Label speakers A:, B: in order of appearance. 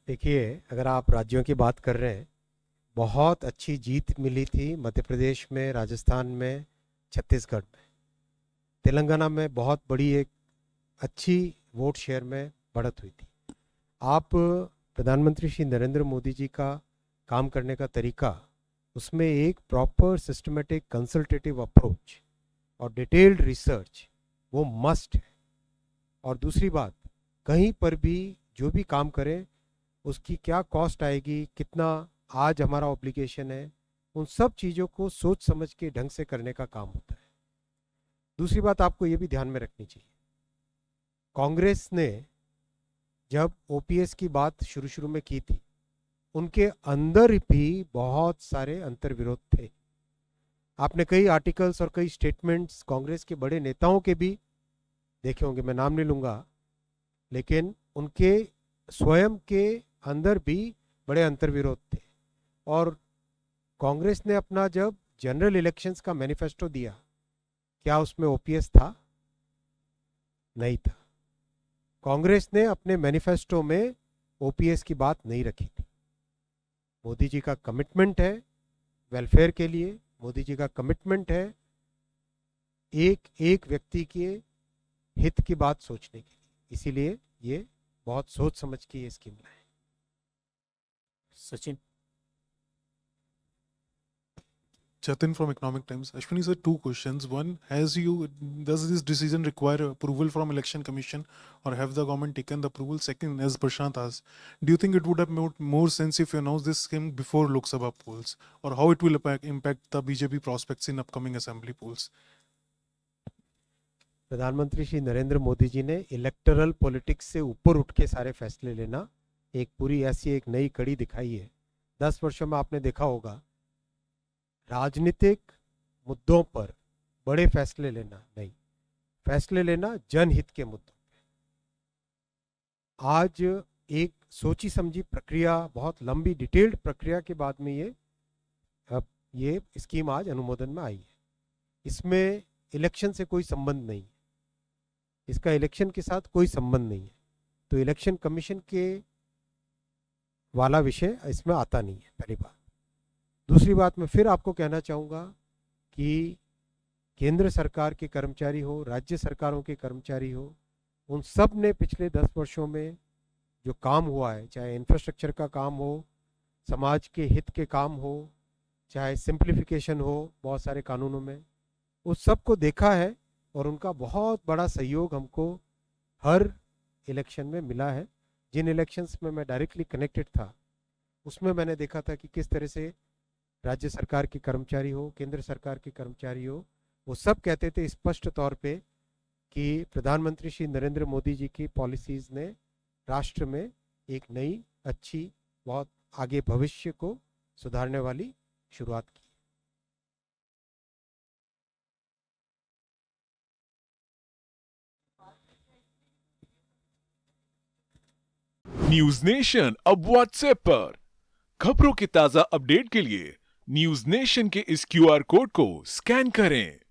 A: देखिए, अगर आप राज्यों की बात कर रहे हैं, बहुत अच्छी जीत मिली थी मध्य प्रदेश में, राजस्थान में, छत्तीसगढ़ में। तेलंगाना में बहुत बड़ी एक अच्छी वोट शेयर में बढ़त हुई थी। आप प्रधानमंत्री श्री नरेंद्र मोदी जी का काम करने का तरीका, उसमें एक प्रॉपर सिस्टमेटिक कंसल्टेटिव अप्रोच और डिटेल्ड रिसर्च वो मस्ट है। और दूसरी बात, कहीं पर भी जो भी काम करें उसकी क्या कॉस्ट आएगी, कितना आज हमारा ऑब्लिगेशन है, उन सब चीज़ों को सोच समझ के ढंग से करने का काम होता है। दूसरी बात आपको ये भी ध्यान में रखनी चाहिए, कांग्रेस ने जब ओपीएस की बात शुरू शुरू में की थी, उनके अंदर भी बहुत सारे अंतर्विरोध थे। आपने कई आर्टिकल्स और कई स्टेटमेंट्स कांग्रेस के बड़े नेताओं के भी देखे होंगे, मैं नाम नहीं लूंगा, लेकिन उनके स्वयं के अंदर भी बड़े अंतर्विरोध थे। और कांग्रेस ने अपना जब जनरल इलेक्शंस का मैनिफेस्टो दिया, क्या उसमें ओपीएस था? नहीं था। कांग्रेस ने अपने मैनिफेस्टो में ओपीएस की बात नहीं रखी थी। मोदी जी का कमिटमेंट है वेलफेयर के लिए, मोदी जी का कमिटमेंट है एक एक व्यक्ति के हित की बात सोचने के लिए, इसीलिए ये बहुत सोच समझ के ये स्कीम लाए।
B: Sachin.
C: Jatin from Economic Times. Ashwini sir, two questions. One, does this decision require approval from Election Commission, or have the government taken the approval? Second, as Prashant asked, do you think it would have made more sense if you announced this scheme before Lok Sabha polls, or how it will impact the BJP prospects in upcoming assembly polls?
A: प्रधानमंत्री श्री नरेंद्र मोदी जी ने electoral politics से ऊपर उठ के सारे फैसले लेना एक पूरी ऐसी एक नई कड़ी दिखाई है। 10 वर्षों में आपने देखा होगा, राजनीतिक मुद्दों पर बड़े फैसले लेना नहीं, फैसले लेना जनहित के मुद्दों पे। आज एक सोची समझी प्रक्रिया, बहुत लंबी डिटेल्ड प्रक्रिया के बाद में ये स्कीम आज अनुमोदन में आई है। इसमें इलेक्शन से कोई संबंध नहीं है, इसका इलेक्शन के साथ कोई संबंध नहीं है, तो इलेक्शन कमीशन के वाला विषय इसमें आता नहीं है, पहली बात। दूसरी बात, मैं फिर आपको कहना चाहूँगा कि केंद्र सरकार के कर्मचारी हो, राज्य सरकारों के कर्मचारी हो, उन सब ने पिछले 10 वर्षों में जो काम हुआ है, चाहे इंफ्रास्ट्रक्चर का काम हो, समाज के हित के काम हो, चाहे सिंप्लीफिकेशन हो बहुत सारे कानूनों में, उस सब को देखा है और उनका बहुत बड़ा सहयोग हमको हर इलेक्शन में मिला है। जिन इलेक्शंस में मैं डायरेक्टली कनेक्टेड था, उसमें मैंने देखा था कि किस तरह से राज्य सरकार के कर्मचारी हो, केंद्र सरकार के कर्मचारी हो, वो सब कहते थे स्पष्ट तौर पे कि प्रधानमंत्री श्री नरेंद्र मोदी जी की पॉलिसीज ने राष्ट्र में एक नई अच्छी, बहुत आगे भविष्य को सुधारने वाली शुरुआत की।
D: न्यूज नेशन अब व्हाट्सएप पर खबरों के ताजा अपडेट के लिए न्यूज नेशन के इस क्यूआर कोड को स्कैन करें।